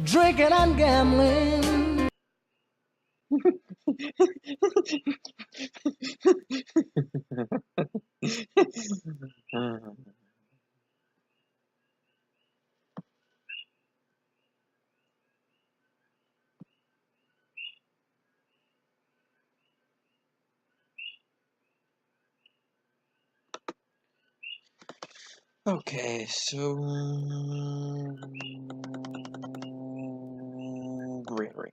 drinking and gambling. Okay, so greenery.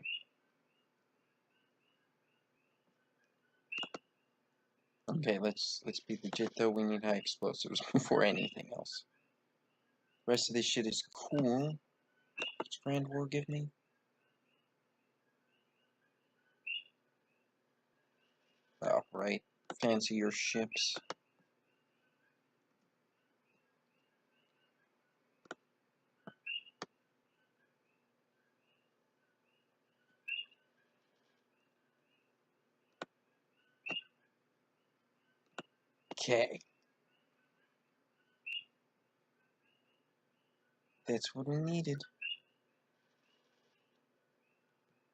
Okay, let's be legit though. We need high explosives before anything else. The rest of this shit is cool. What's Grand War give me? Oh, right. Fancier ships. Okay. That's what we needed.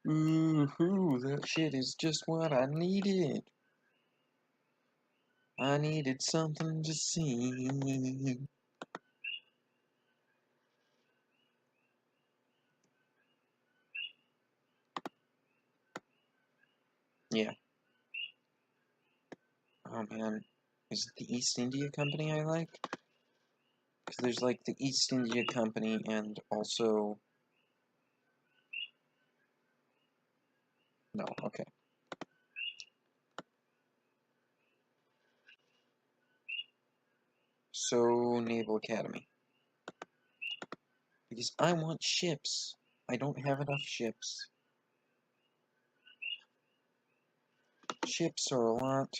Ooh, that shit is just what I needed. I needed something to see. Yeah. Oh man. Is it the East India Company I like? Because there's like the East India Company and also... No, okay. So, Naval Academy. Because I want ships. I don't have enough ships. Ships are a lot.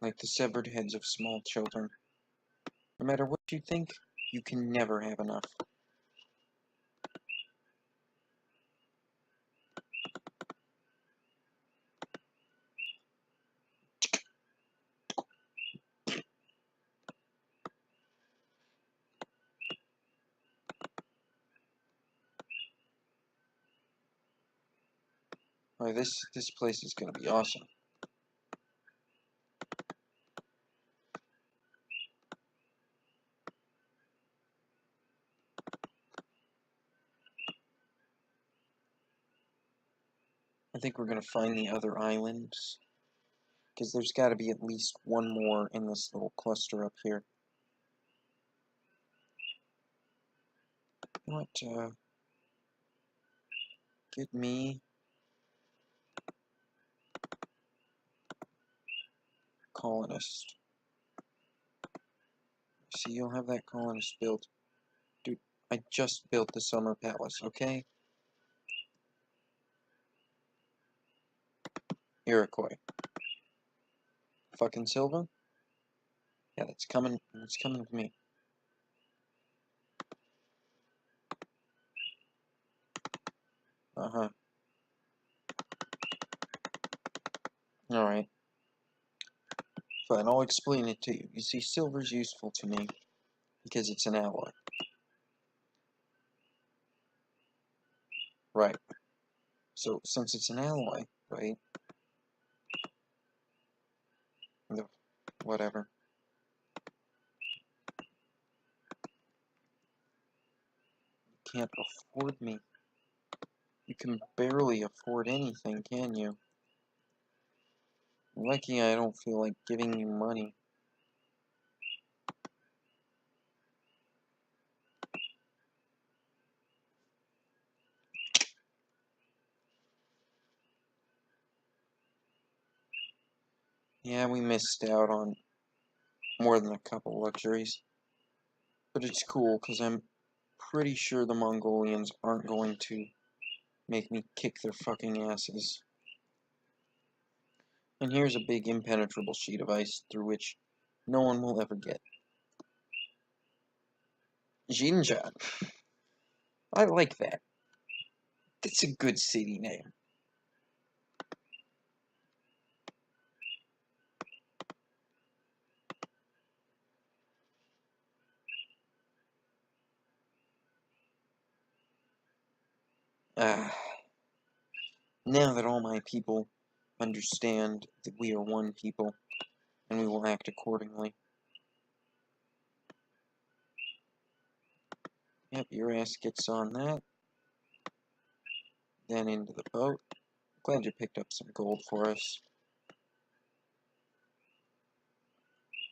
Like the severed heads of small children. No matter what you think, you can never have enough. Alright, this place is gonna be awesome. I think we're gonna find the other islands. Because there's gotta be at least one more in this little cluster up here. What, get me... colonist. See, you'll have that colonist built. Dude, I just built the summer palace, okay? Iroquois. Fucking Silva? Yeah, it's coming to me. Uh-huh. Alright. Fine, I'll explain it to you. You see, silver's useful to me because it's an alloy. Right. So, since it's an alloy, right? Whatever. You can't afford me. You can barely afford anything, can you? Lucky I don't feel like giving you money. Yeah, we missed out on more than a couple luxuries. But it's cool, because I'm pretty sure the Mongolians aren't going to make me kick their fucking asses. And here's a big impenetrable sheet of ice through which no one will ever get. Jinja. I like that. That's a good city name. Now that all my people understand that we are one people, and we will act accordingly. Yep, your ass gets on that. Then into the boat. Glad you picked up some gold for us.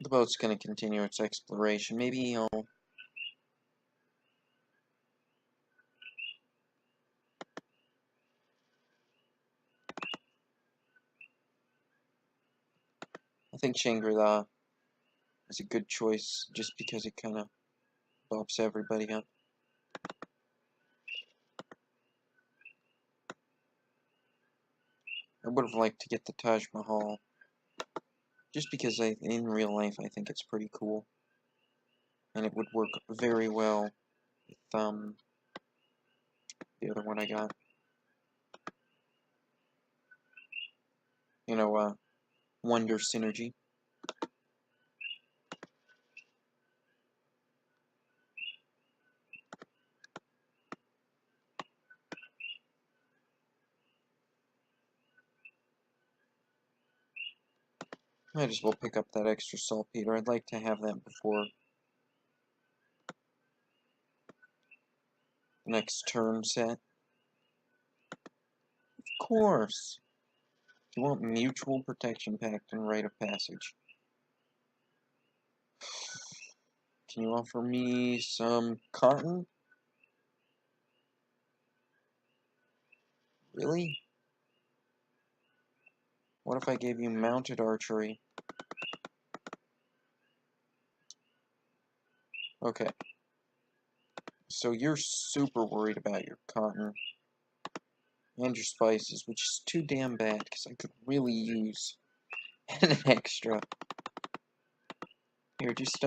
The boat's going to continue its exploration. Maybe I'll... I think Shangri-La is a good choice just because it kind of bumps everybody up. I would have liked to get the Taj Mahal, just because in real life I think it's pretty cool, and it would work very well with the other one I got. You know, Wonder Synergy. Might as well pick up that extra saltpeter. I'd like to have that before the next turn set. Of course! You want Mutual Protection Pact and Rite of Passage. Can you offer me some cotton? Really? What if I gave you mounted archery? Okay. So you're super worried about your cotton and your spices, which is too damn bad, because I could really use an extra. Here, just,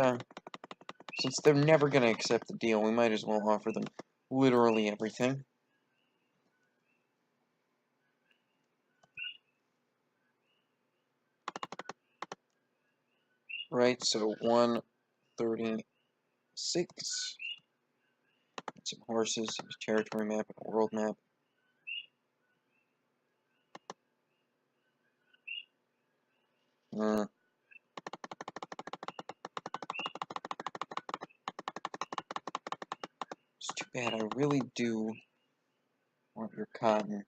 since they're never going to accept the deal, we might as well offer them literally everything. Right, so 136. Some horses, a territory map, and a world map. It's too bad, I really do want your cotton.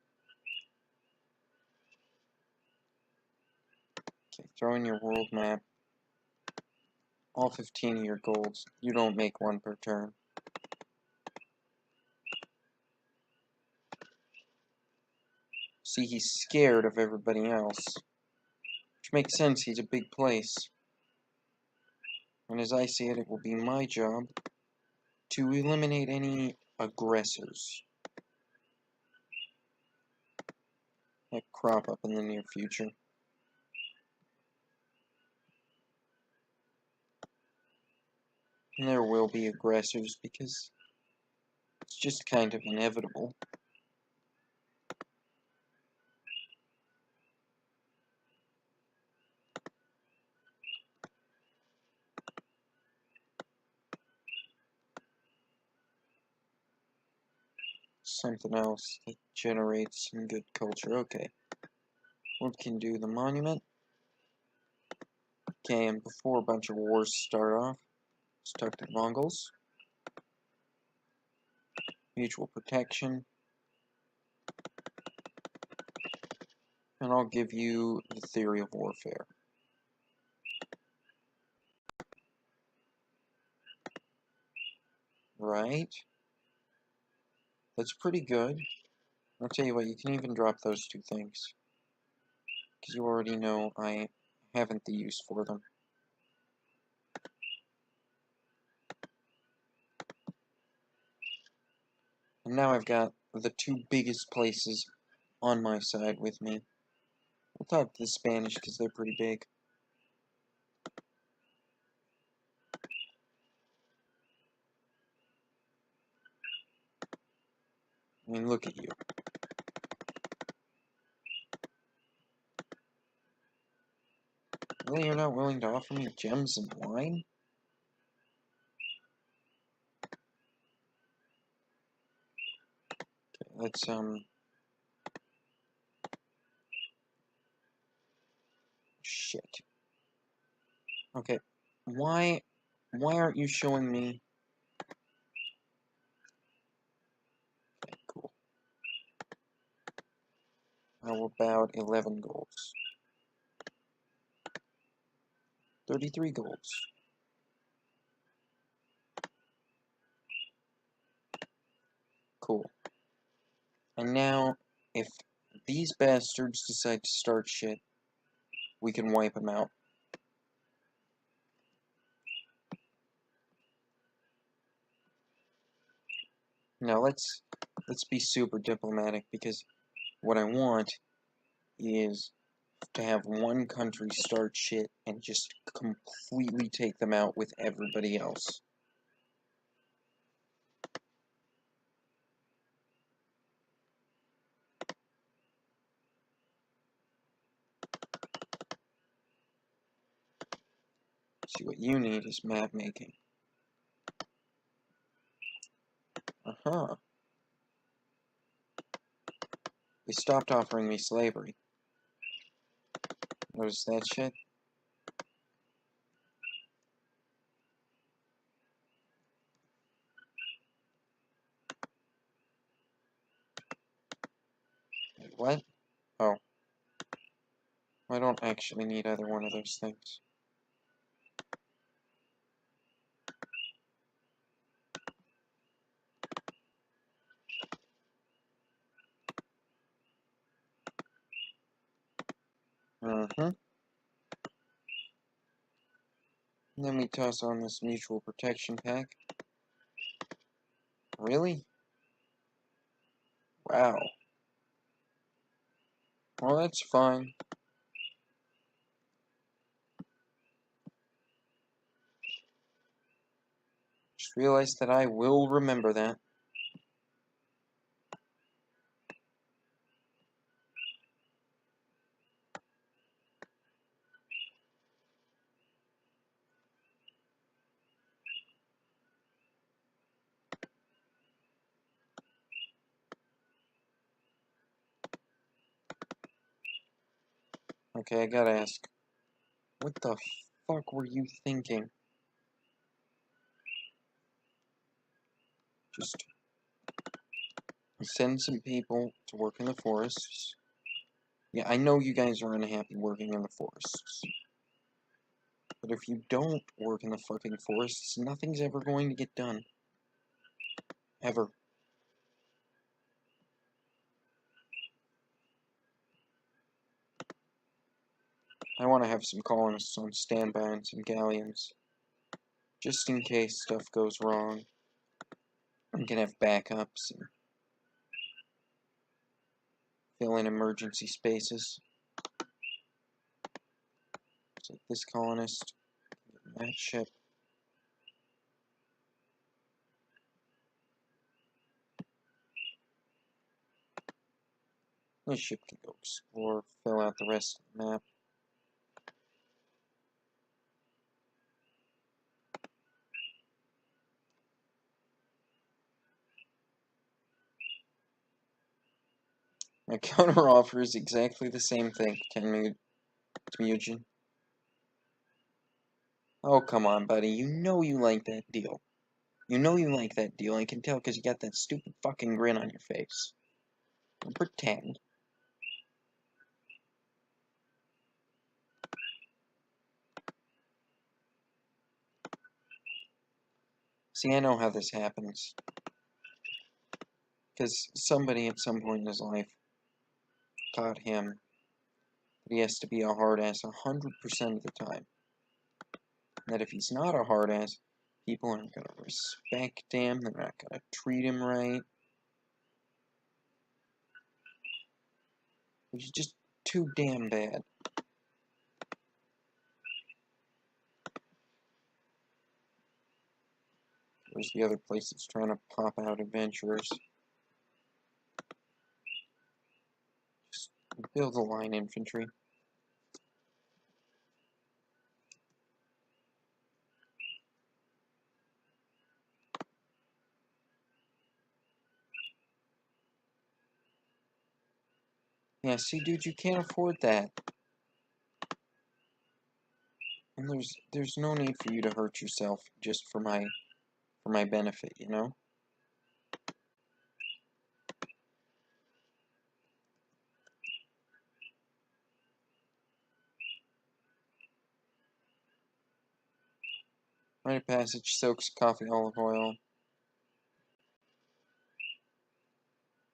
Okay, throw in your world map. All 15 of your golds. You don't make one per turn. See, he's scared of everybody else. Which makes sense, he's a big place. And as I see it, it will be my job to eliminate any aggressors that crop up in the near future. And there will be aggressors because it's just kind of inevitable. Something else that generates some good culture. Okay. We can do the monument. Okay, and before a bunch of wars start off, let's talk to the Mongols. Mutual protection. And I'll give you the theory of warfare. Right? That's pretty good. I'll tell you what, you can even drop those two things. Because you already know I haven't the use for them. And now I've got the two biggest places on my side with me. We'll talk to the Spanish because they're pretty big. I mean, look at you. Really, you're not willing to offer me gems and wine? Okay, let's, shit. Okay, why aren't you showing me? Okay, cool. How about 11 golds? 33 golds. Cool. And now, if these bastards decide to start shit, we can wipe them out. Now let's be super diplomatic, because what I want is to have one country start shit and just completely take them out with everybody else. See, what you need is map making. Uh-huh. They stopped offering me slavery. Notice that shit? Wait, what? Oh. I don't actually need either one of those things. Mm-hmm. And then we toss on this mutual protection pack. Really? Wow. Well, that's fine. Just realized that I will remember that. Okay, I gotta ask. What the fuck were you thinking? Just send some people to work in the forests. Yeah, I know you guys are unhappy working in the forests. But if you don't work in the fucking forests, nothing's ever going to get done. Ever. I want to have some colonists on standby and some galleons. Just in case stuff goes wrong. We can have backups and fill in emergency spaces. So this colonist, that ship. This ship can go explore, fill out the rest of the map. My counteroffer is exactly the same thing, Temujin. Oh, come on, buddy. You know you like that deal. You know you like that deal. I can tell because you got that stupid fucking grin on your face. Don't pretend. See, I know how this happens. Because somebody at some point in his life taught him that he has to be a hard ass 100% of the time. And that if he's not a hard ass, people aren't going to respect him, they're not going to treat him right. Which is just too damn bad. Where's the other place that's trying to pop out adventurers? Just build a line infantry. Yeah, see, dude, you can't afford that. And there's no need for you to hurt yourself just for my benefit, you know? Rite of passage, silks, coffee, olive oil.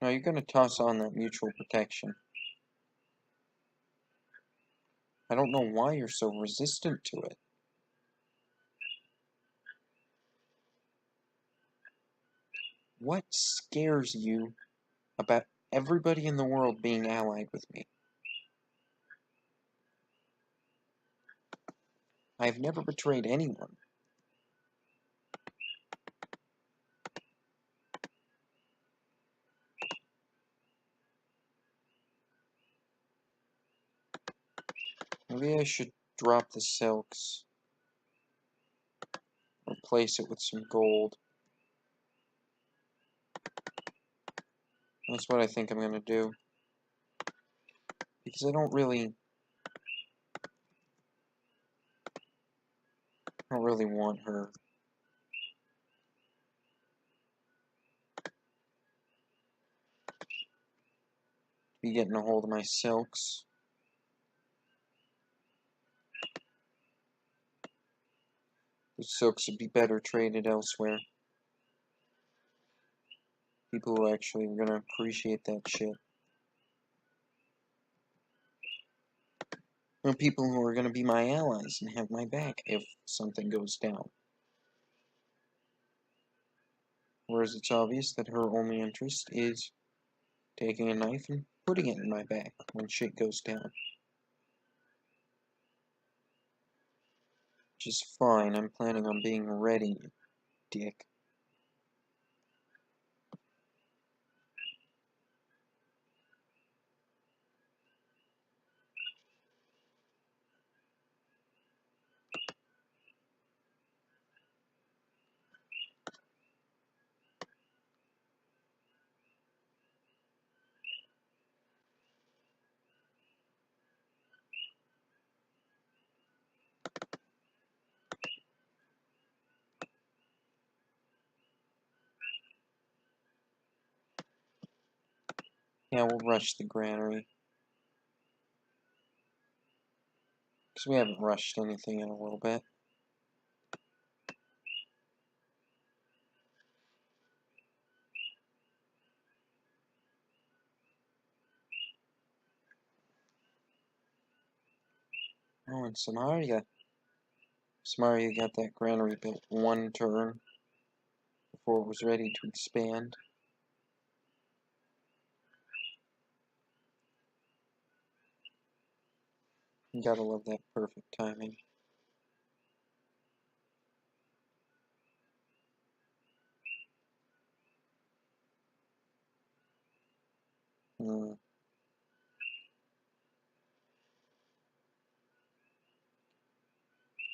Now you're gonna toss on that mutual protection. I don't know why you're so resistant to it. What scares you about everybody in the world being allied with me? I've never betrayed anyone. Maybe I should drop the silks. Replace it with some gold. That's what I think I'm gonna do. Because I don't really want her. Be getting a hold of my silks. The silks would be better traded elsewhere. People who actually are gonna appreciate that shit. And people who are gonna be my allies and have my back if something goes down. Whereas it's obvious that her only interest is taking a knife and putting it in my back when shit goes down. Which is fine, I'm planning on being ready, dick. Yeah, we'll rush the granary. Because we haven't rushed anything in a little bit. Oh, and Samaria got that granary built one turn before it was ready to expand. You gotta love that perfect timing. Hmm.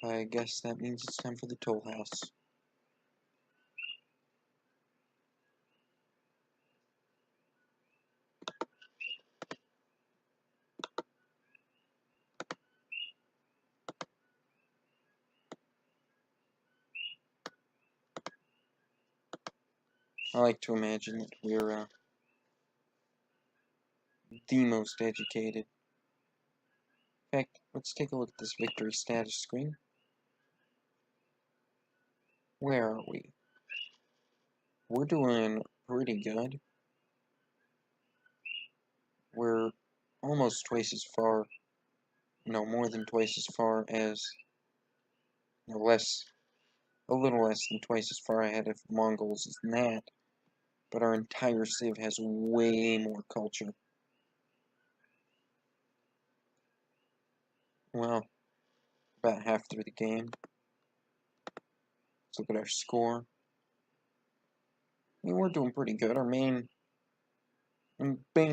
I guess that means it's time for the toll house. I like to imagine that we're the most educated. In fact, let's take a look at this victory status screen. Where are we? We're doing pretty good. We're almost twice as far, no, more than twice as far as, no, a little less than twice as far ahead of Mongols as that, but our entire civ has way more culture. Well, about half through the game. Let's look at our score. I mean, we're doing pretty good. Our main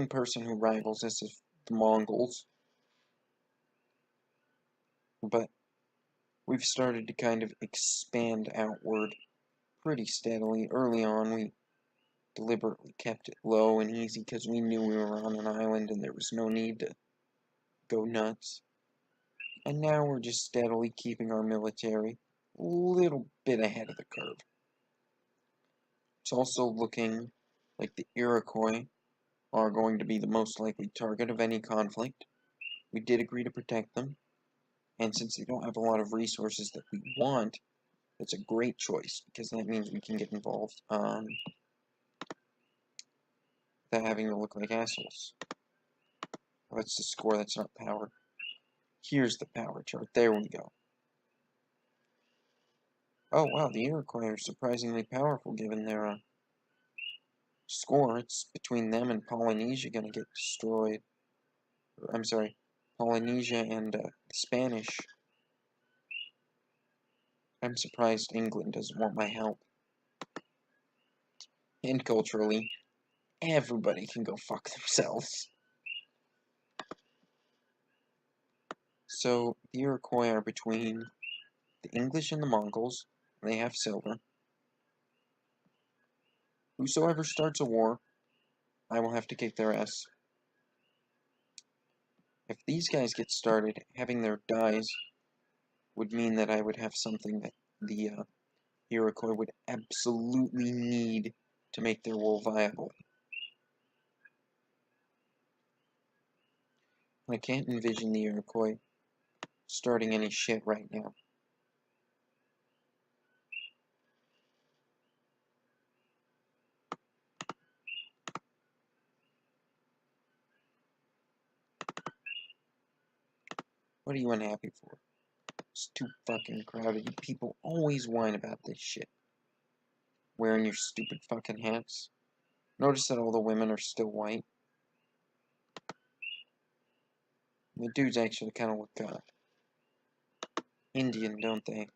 person who rivals us is the Mongols. But we've started to kind of expand outward pretty steadily. Early on, we deliberately kept it low and easy because we knew we were on an island and there was no need to go nuts. And now we're just steadily keeping our military a little bit ahead of the curve. It's also looking like the Iroquois are going to be the most likely target of any conflict. We did agree to protect them, and since they don't have a lot of resources that we want, it's a great choice, because that means we can get involved without having to look like assholes. That's the score, that's not power. Here's the power chart, there we go. Oh wow, the Iroquois are surprisingly powerful given their score. It's between them and Polynesia gonna get destroyed. I'm sorry, Polynesia and Spanish. I'm surprised England doesn't want my help. And culturally, everybody can go fuck themselves. So, the Iroquois are between the English and the Mongols. They have silver. Whosoever starts a war, I will have to kick their ass. If these guys get started, having their dies would mean that I would have something that the Iroquois would absolutely need to make their war viable. I can't envision the Iroquois starting any shit right now. What are you unhappy for? It's too fucking crowded. You people always whine about this shit. Wearing your stupid fucking hats. Notice that all the women are still white. The dudes actually kind of look Indian, don't they?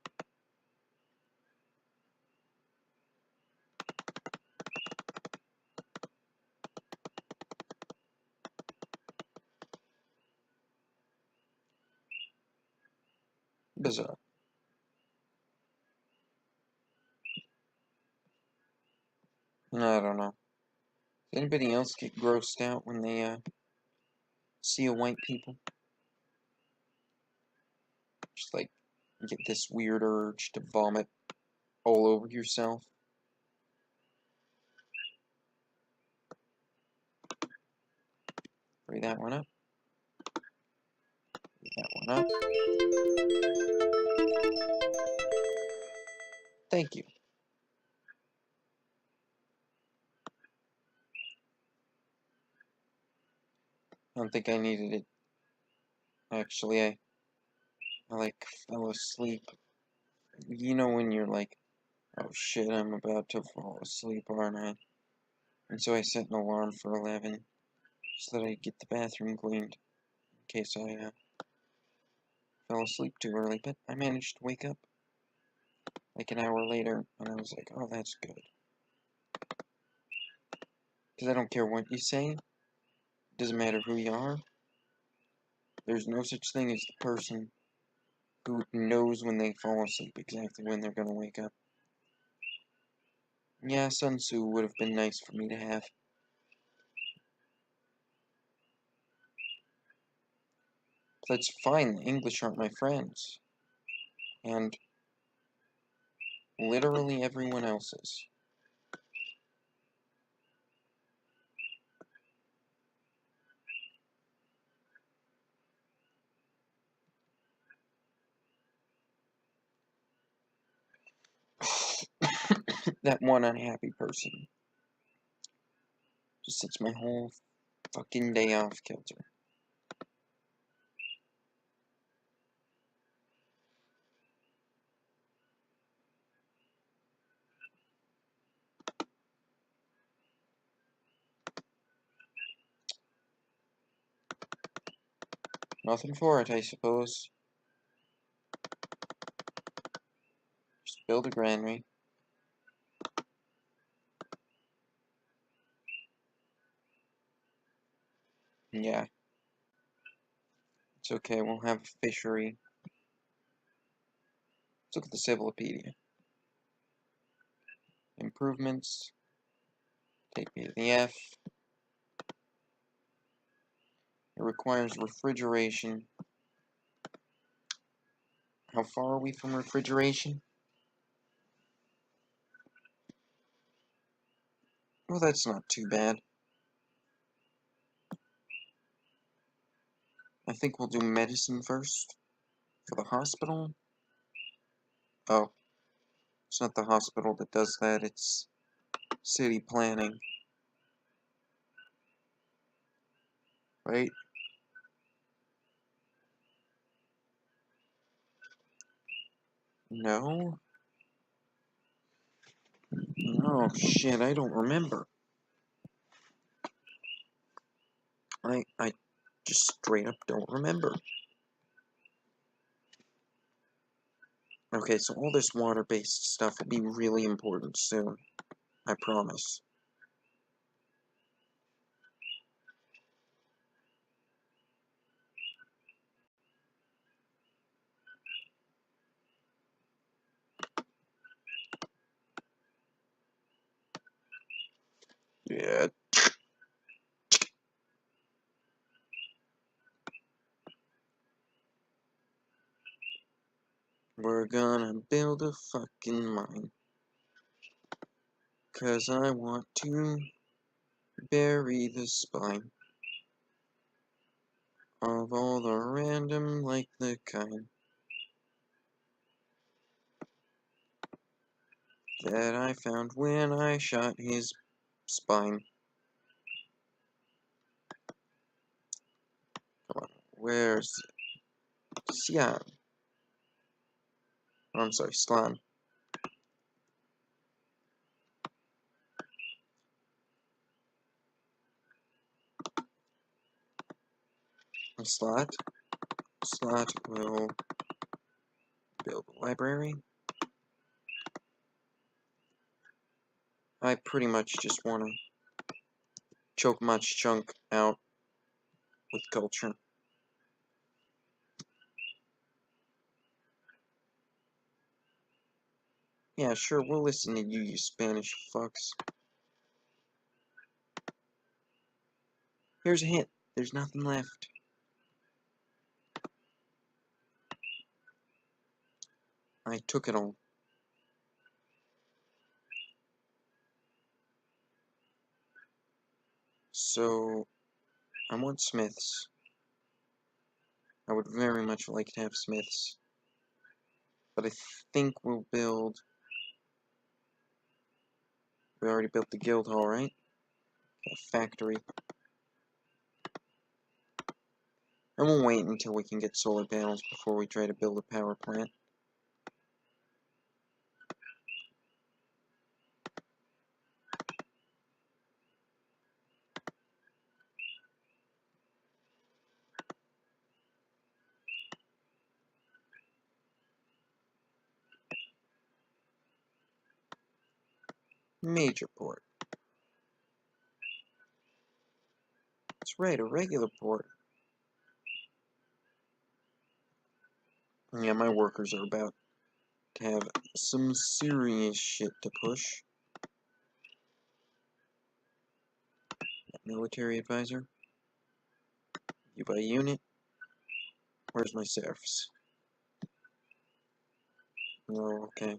Bizarre. I don't know. Does anybody else get grossed out when they see a white people? Just like get this weird urge to vomit all over yourself. Hurry that one up. Hurry that one up. Thank you. I don't think I needed it. Actually, I like fell asleep. You know when you're like, oh shit, I'm about to fall asleep, aren't I? And so I set an alarm for 11 so that I get the bathroom cleaned in case I fell asleep too early. But I managed to wake up like an hour later, and I was like, oh, that's good. Because I don't care what you say, it doesn't matter who you are. There's no such thing as the person who knows when they fall asleep exactly when they're gonna wake up. Yeah, Sun Tzu would have been nice for me to have. But that's fine, the English aren't my friends. And literally everyone else is. That one unhappy person just sets my whole fucking day off kilter. Nothing for it, I suppose. Just build a granary. Yeah. It's okay, we'll have a fishery. Let's look at the Civilopedia. Improvements. Take me to the F. It requires refrigeration. How far are we from refrigeration? Well, that's not too bad. I think we'll do medicine first. For the hospital? Oh, it's not the hospital that does that, it's city planning. Right? No? Oh, shit, I don't remember. I just straight up don't remember. Okay, so all this water-based stuff will be really important soon. I promise. Yeah. We're gonna build a fucking mine. 'Cause I want to bury the spine of all the random like the kind that I found when I shot his spine. Come on, where's Sian? Oh, I'm sorry, Slan. Slot. Slot will build a library. I pretty much just want to choke much chunk out with culture. Yeah, sure, we'll listen to you, you Spanish fucks. Here's a hint. There's nothing left. I took it all. So, I want smiths. I would very much like to have smiths. But I think we'll build... We already built the guild hall, right? A factory. And we'll wait until we can get solar panels before we try to build a power plant. Major port. That's right, a regular port. Yeah, my workers are about to have some serious shit to push. Military advisor. You by unit. Where's my serfs? Oh, okay.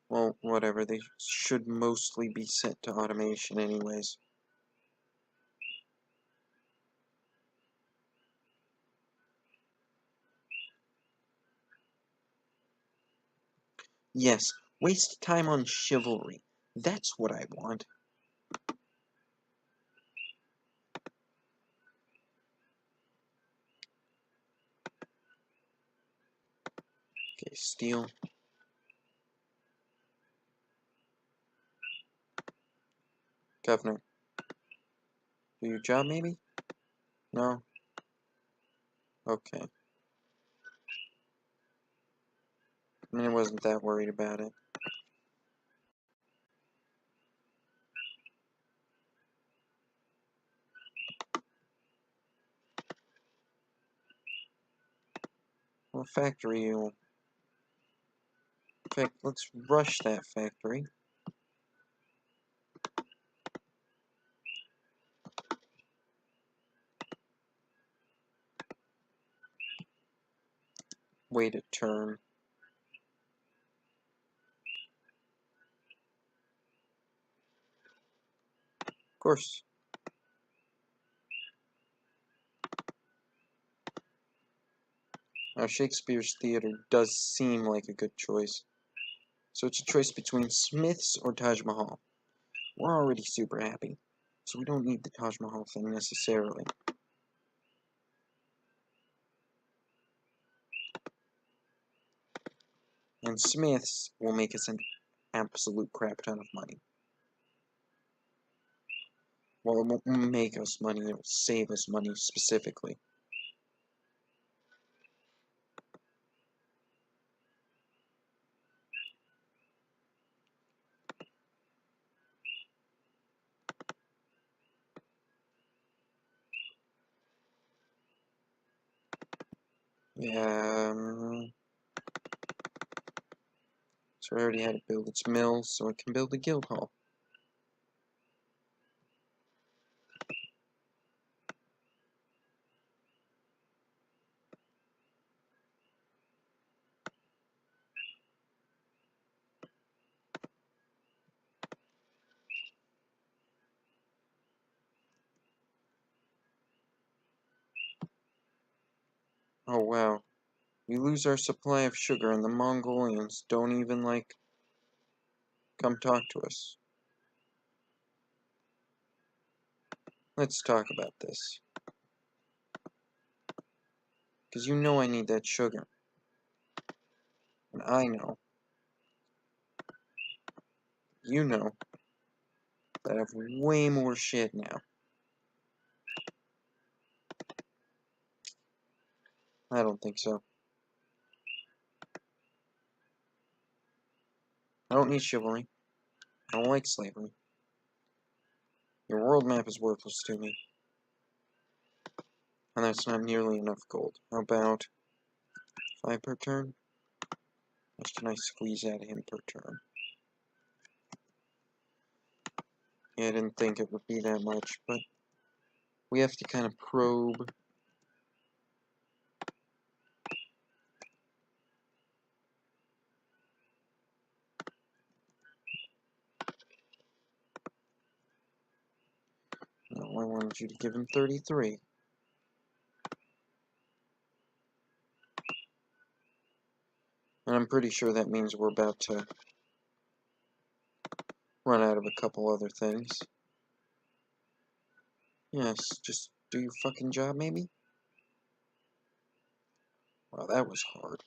Well, whatever. They should mostly be set to automation anyways. Yes, waste time on chivalry. That's what I want. Okay, steel. Governor. Do your job, maybe? No? Okay. I mean, I wasn't that worried about it. Well, factory will... In fact, let's rush that factory. Wait a turn. Of course. Now, Shakespeare's theater does seem like a good choice. So it's a choice between Smith's or Taj Mahal. We're already super happy, so we don't need the Taj Mahal thing necessarily. And Smith's will make us an absolute crap ton of money. Well, it won't make us money, it will save us money specifically. Yeah, so I already had to build its mills, so I can build a guild hall. Oh wow, we lose our supply of sugar and the Mongolians don't even, like, come talk to us. Let's talk about this. Because you know I need that sugar. And I know. You know. That I have way more shit now. I don't think so. I don't need chivalry. I don't like slavery. Your world map is worthless to me. And that's not nearly enough gold. How about 5 per turn? How much can I squeeze out of him per turn? Yeah, I didn't think it would be that much, but we have to kind of probe. No, I wanted you to give him 33. And I'm pretty sure that means we're about to run out of a couple other things. Yes, just do your fucking job, maybe? Wow, that was hard.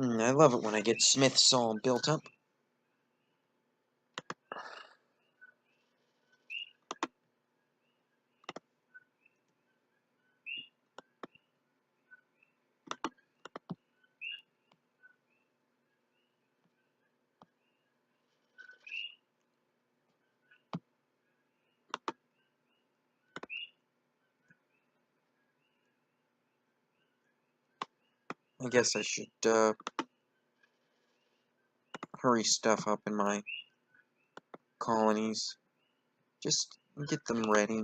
I love it when I get Smiths all built up. I guess I should, hurry stuff up in my colonies. Just get them ready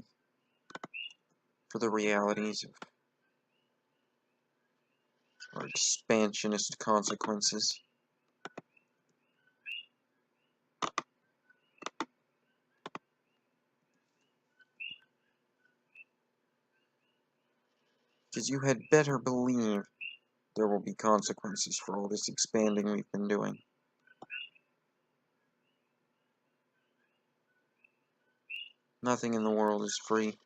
for the realities of our expansionist consequences. Because you had better believe there will be consequences for all this expanding we've been doing. Nothing in the world is free.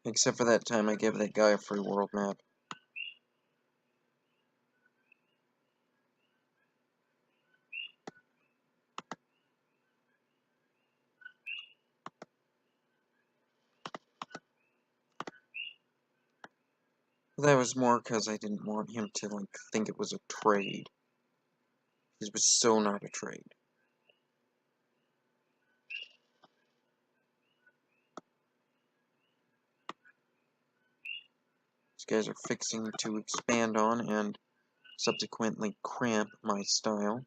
Except for that time I gave that guy a free world map. That was more because I didn't want him to, like, think it was a trade. It was so not a trade. These guys are fixing to expand on and subsequently cramp my style.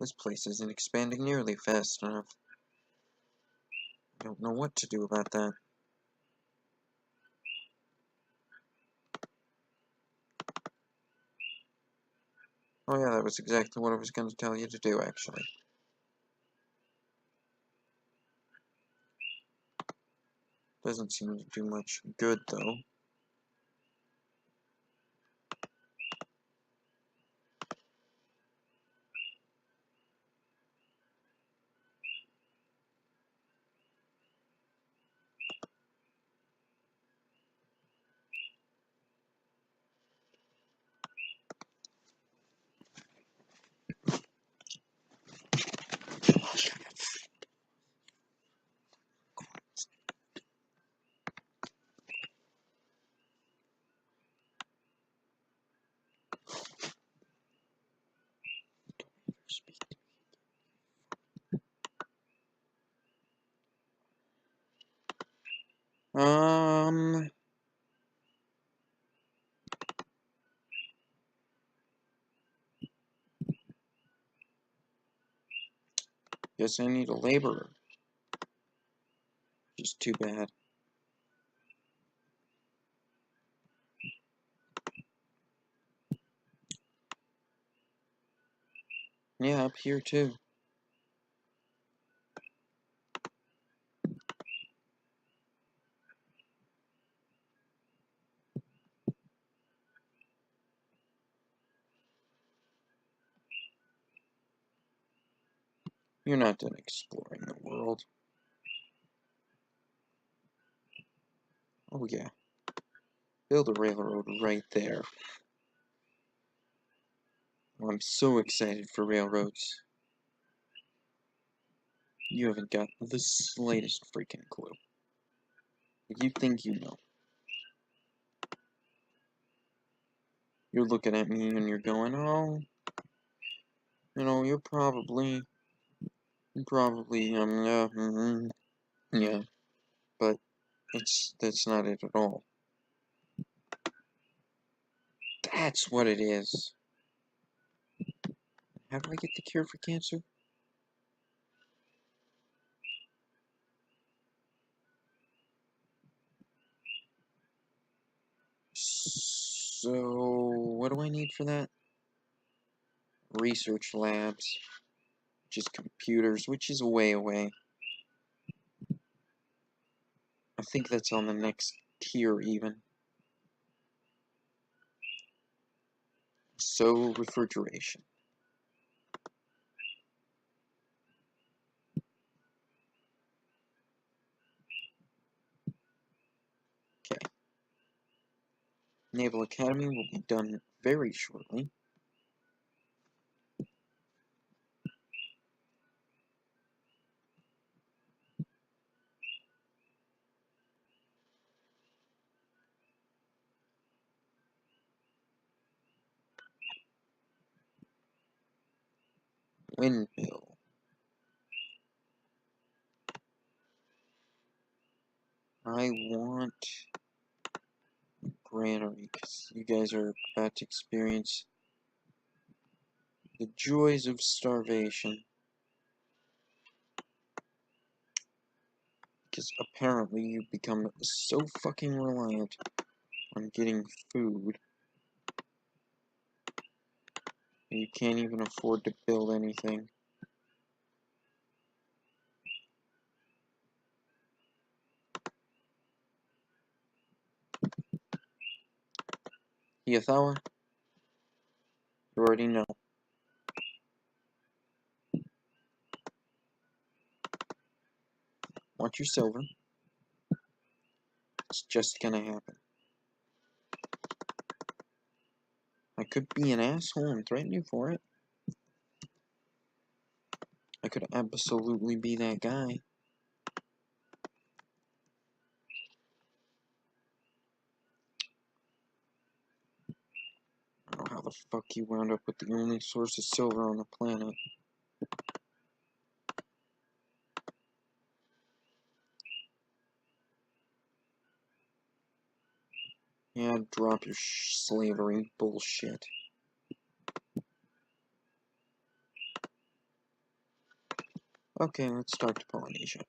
This place isn't expanding nearly fast enough. I don't know what to do about that. Oh yeah, that was exactly what I was going to tell you to do, actually. Doesn't seem to do much good, though. Guess I need a laborer. Just too bad. Yeah, up here too. You're not done exploring the world. Oh yeah. Build a railroad right there. Oh, I'm so excited for railroads. You haven't got the slightest freaking clue. You think you know. You're looking at me and you're going, oh, you know, you're probably, yeah, but that's not it at all. That's what it is. How do I get the cure for cancer? So, what do I need for that? Research labs, which is computers, which is way away. I think that's on the next tier even. So, refrigeration. Okay. Naval Academy will be done very shortly. Windmill. I want granary, because you guys are about to experience the joys of starvation. Because apparently you become so fucking reliant on getting food that you can't even afford to build anything. Yathawa, you already know. Want your silver. It's just gonna happen. I could be an asshole and threaten you for it. I could absolutely be that guy. I don't know how the fuck you wound up with the only source of silver on the planet. Yeah, drop your slavery bullshit. Okay, let's talk to Polynesia.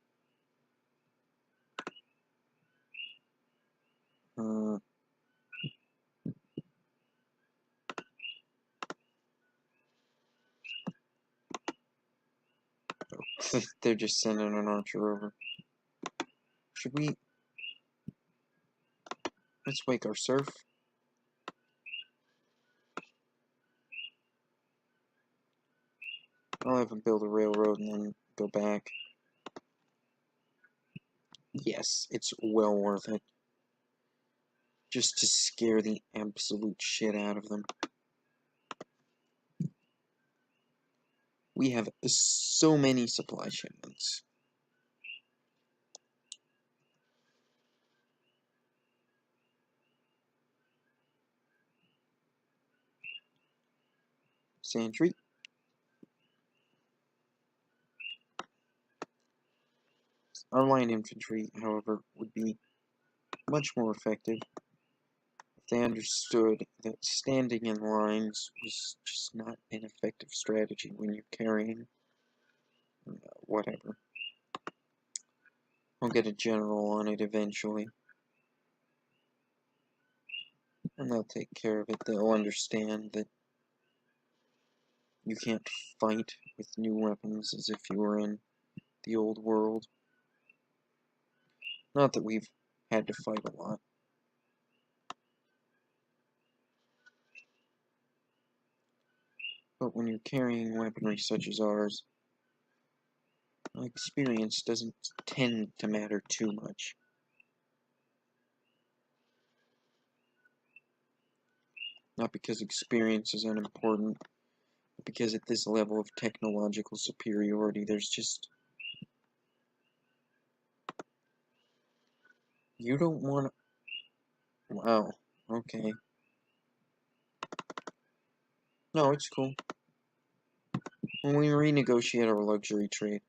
They're just sending an archer over. Should we... Let's wake our surf. I'll have him build a railroad and then go back. Yes, it's well worth it. Just to scare the absolute shit out of them. We have so many supply shipments. Sentry. Our line infantry, however, would be much more effective if they understood that standing in lines was just not an effective strategy when you're carrying whatever. I'll get a general on it eventually. And they'll take care of it. They'll understand that you can't fight with new weapons as if you were in the old world. Not that we've had to fight a lot. But when you're carrying weaponry such as ours, experience doesn't tend to matter too much. Not because experience is unimportant, but because at this level of technological superiority, there's just... You don't want to... Wow, okay. No, it's cool. When we renegotiate our luxury trade.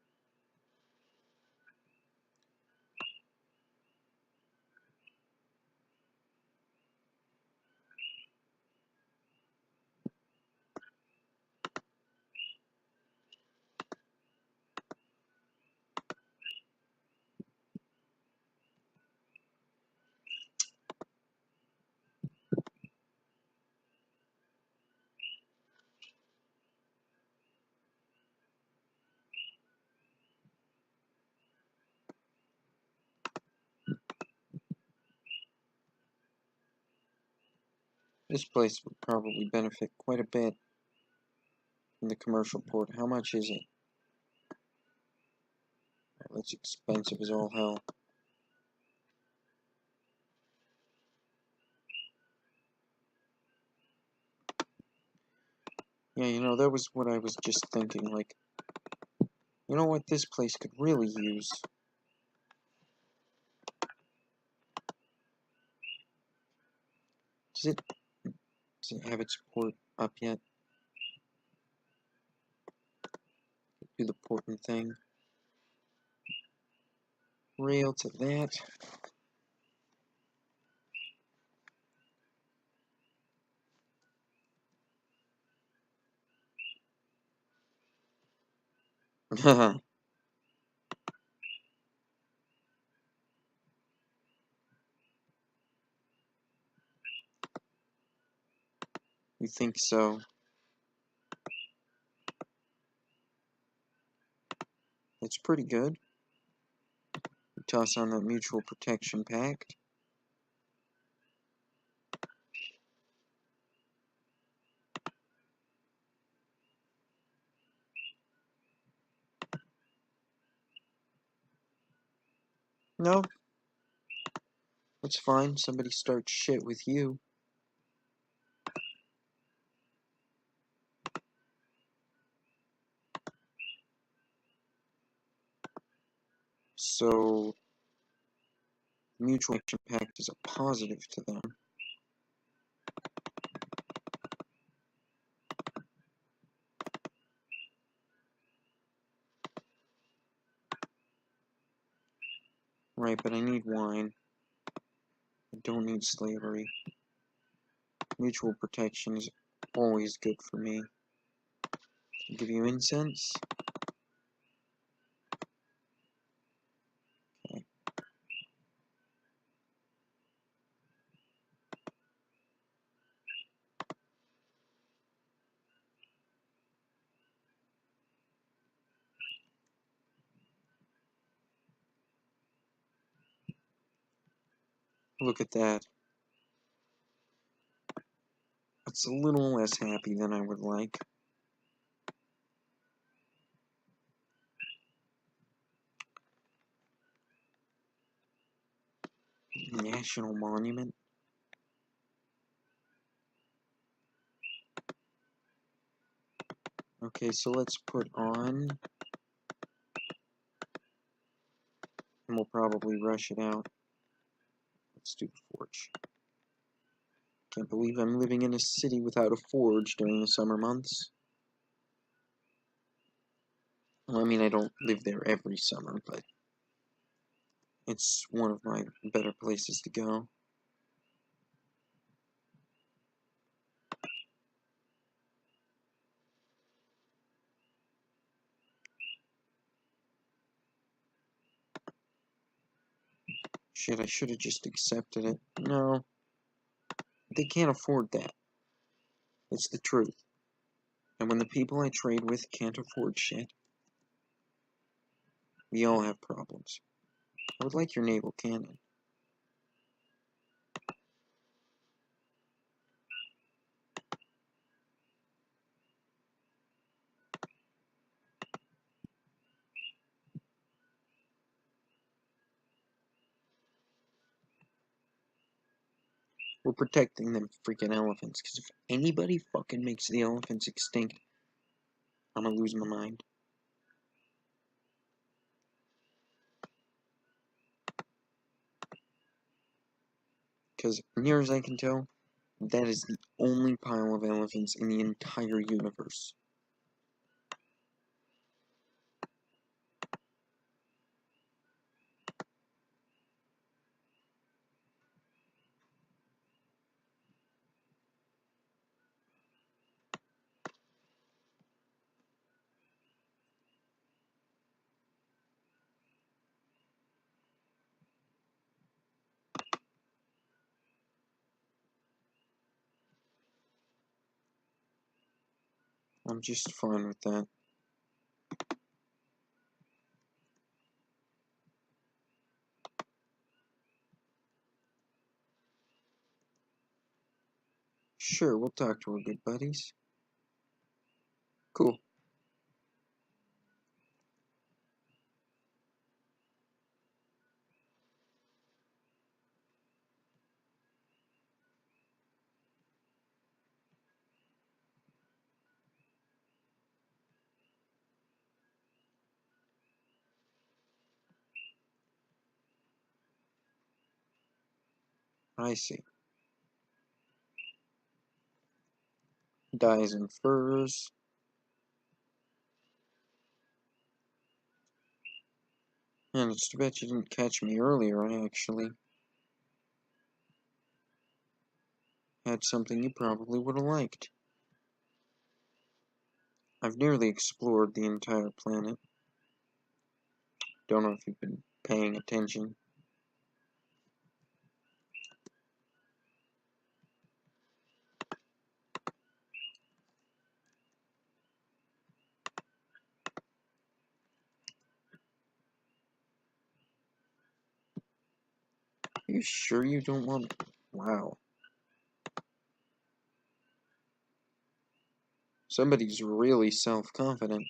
This place would probably benefit quite a bit from the commercial port. How much is it? That's expensive as all hell. Yeah, you know, that was what I was just thinking, like, you know what this place could really use? Does it have its port up yet? Do the porting thing. Rail to that. You think so? It's pretty good. We toss on that mutual protection pact. No. That's fine. Somebody starts shit with you. So, mutual action pact is a positive to them. Right, but I need wine. I don't need slavery. Mutual protection is always good for me. I'll give you incense. Okay. Look at that. It's a little less happy than I would like. National Monument. Okay, so let's put on, and we'll probably rush it out. Let's do the forge. Can't believe I'm living in a city without a forge during the summer months. Well, I mean, I don't live there every summer, but it's one of my better places to go. Shit, I should have just accepted it. No, they can't afford that. It's the truth. And when the people I trade with can't afford shit, we all have problems. I would like your naval cannon. We're protecting them freaking elephants, because if anybody fucking makes the elephants extinct, I'm gonna lose my mind. Because, near as I can tell, that is the only pile of elephants in the entire universe. I'm just fine with that. Sure, we'll talk to our good buddies. Cool. I see. Dyes and furs. And it's too bad you didn't catch me earlier. I actually had something you probably would have liked. I've nearly explored the entire planet. Don't know if you've been paying attention. Are you sure you don't want... Wow. Somebody's really self-confident.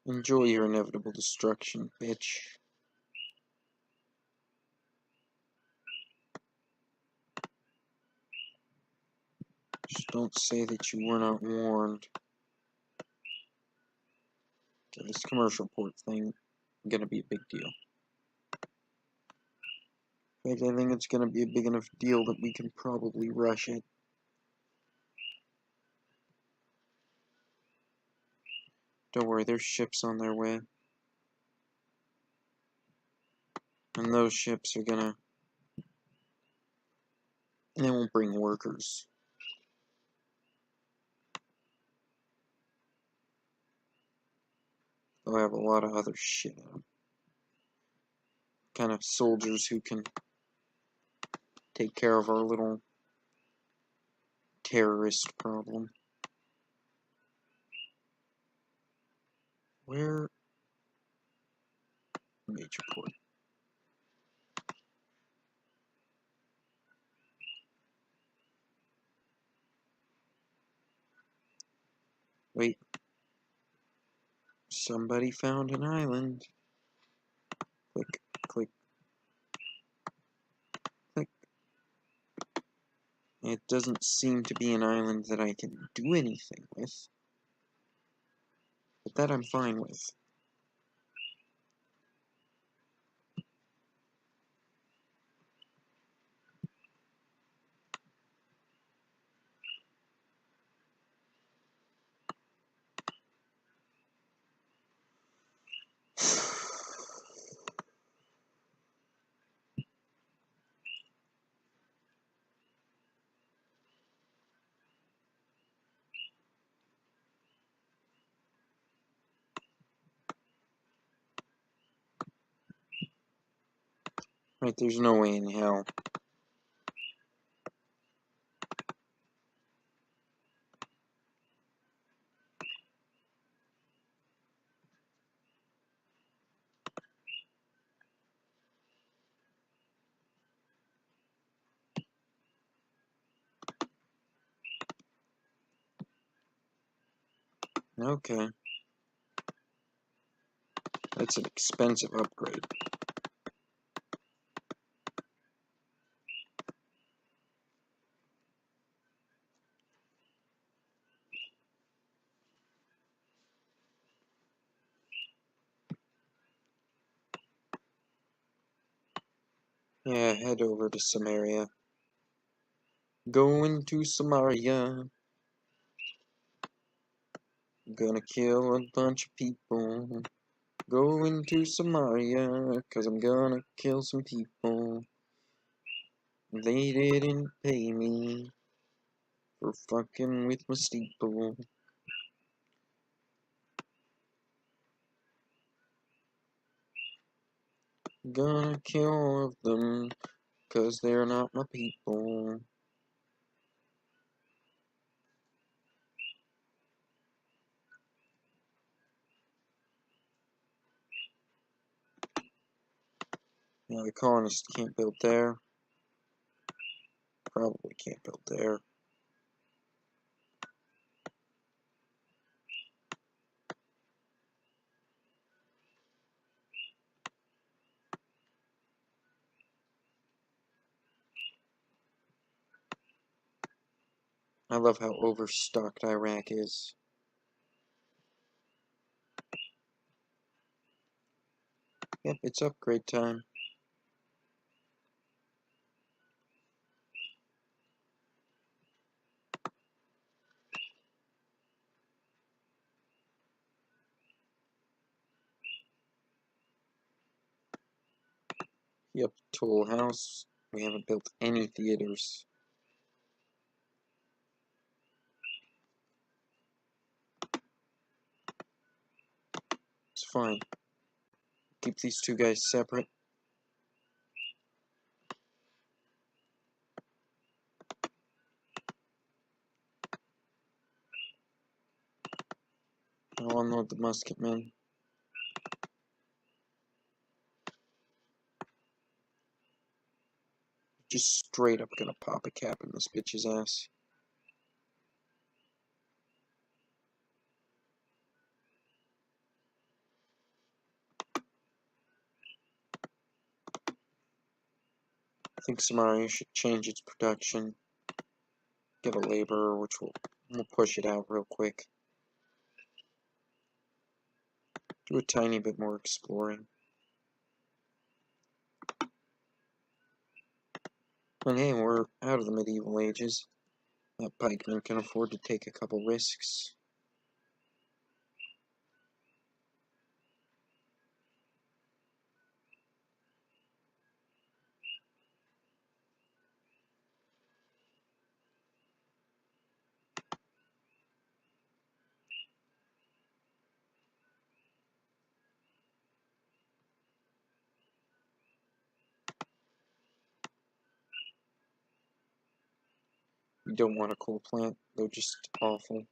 Enjoy your inevitable destruction, bitch. Just don't say that you were not warned. Okay, this commercial port thing is gonna be a big deal. In fact, I think it's gonna be a big enough deal that we can probably rush it. Don't worry, there's ships on their way. And those ships are gonna... They won't bring workers. They'll have a lot of other shit in them. Kind of soldiers who can take care of our little terrorist problem. Where? Major port. Wait. Somebody found an island. Click, click, click. It doesn't seem to be an island that I can do anything with. But that I'm fine with. Right, there's no way in hell. Okay. That's an expensive upgrade. Yeah, head over to Samaria. Going to Samaria. Gonna kill a bunch of people. Going to Samaria, cause I'm gonna kill some people. They didn't pay me for fucking with my steeple. Gonna kill all of them, cause they're not my people. Yeah, the colonists can't build there. Probably can't build there. I love how overstocked Iraq is. Yep, it's upgrade time. Yep, Tool House. We haven't built any theaters. It's fine. Keep these two guys separate. I'll unload the musketmen. Just straight up gonna pop a cap in this bitch's ass. I think Samaria should change its production. get a laborer, which we'll push it out real quick. Do a tiny bit more exploring. And hey, we're out of the medieval ages. That pikeman can afford to take a couple risks. You don't want a coal plant, they're just awful.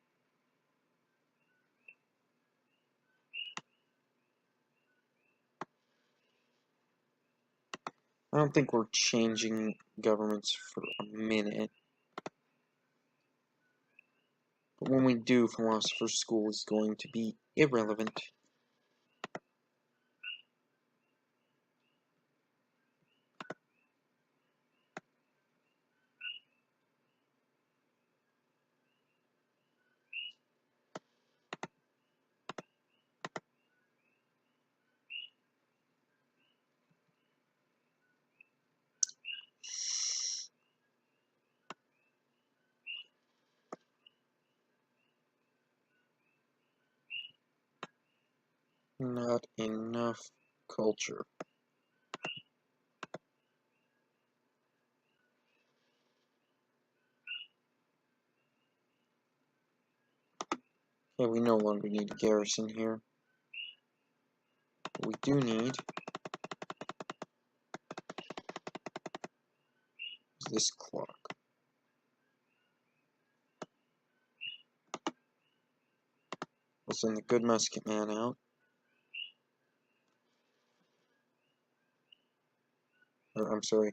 I don't think we're changing governments for a minute. But when we do, philosopher's school is going to be irrelevant. Not enough culture. Yeah, we no longer need a garrison here. What we do need is this clock. We'll send the good musket man out. Or, I'm sorry,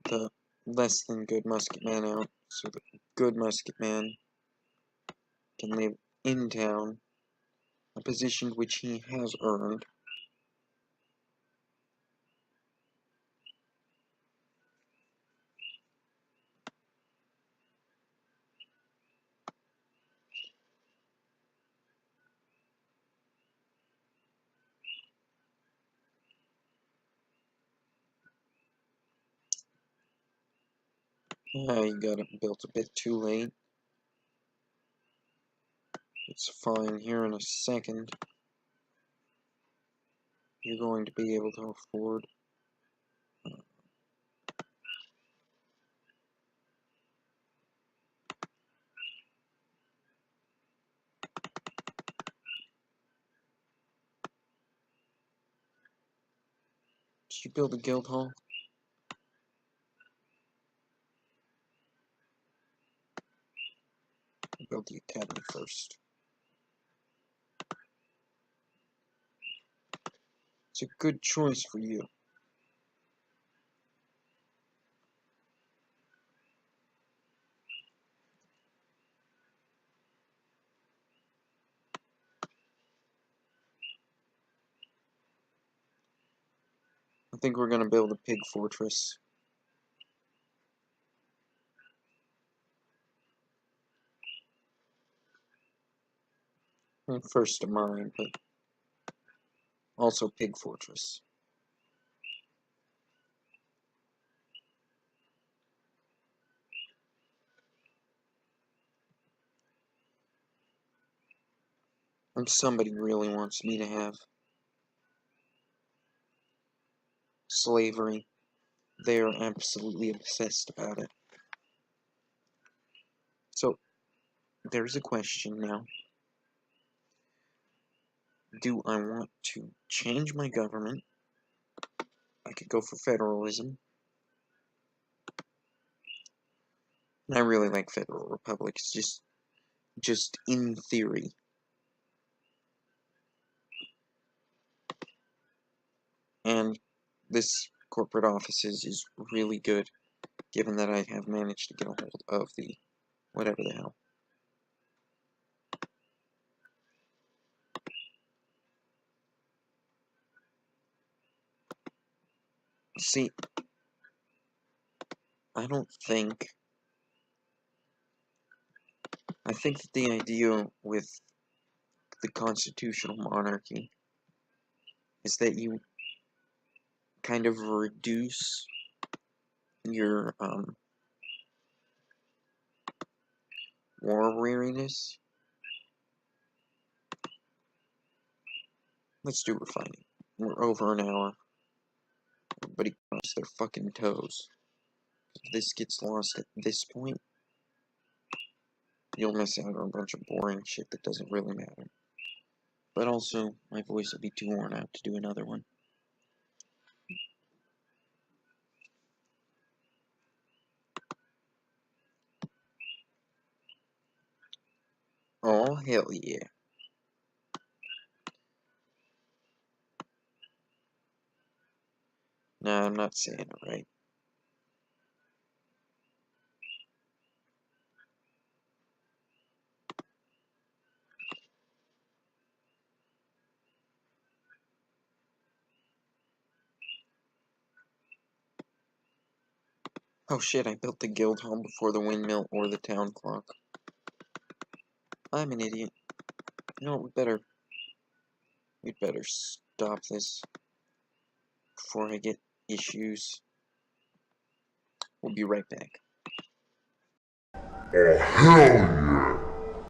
the less than good musket man out, so the good musket man can live in town, a position which he has earned. You got it built a bit too late. It's fine. Here in a second, you're going to be able to afford Did you build a guild hall? Build the academy first. It's a good choice for you. I think we're going to build a pig fortress. Well, first a mine, but also pig fortress. And somebody really wants me to have slavery. They are absolutely obsessed about it. So, there's a question now. Do I want to change my government? I could go for federalism. And I really like federal republics, just in theory. And this corporate offices is really good, given that I have managed to get a hold of the whatever the hell. See, I don't think I think that the idea with the constitutional monarchy is that you kind of reduce your war weariness. Let's do refining. We're over an hour. Everybody cross their fucking toes. If this gets lost at this point, you'll miss out on a bunch of boring shit that doesn't really matter. But also, my voice will be too worn out to do another one. Oh, hell yeah. Nah, I'm not saying it right. Oh shit, I built the guild hall before the windmill or the town clock. I'm an idiot. You know what, we'd better stop this before I get issues. We'll be right back. Oh, hell yeah!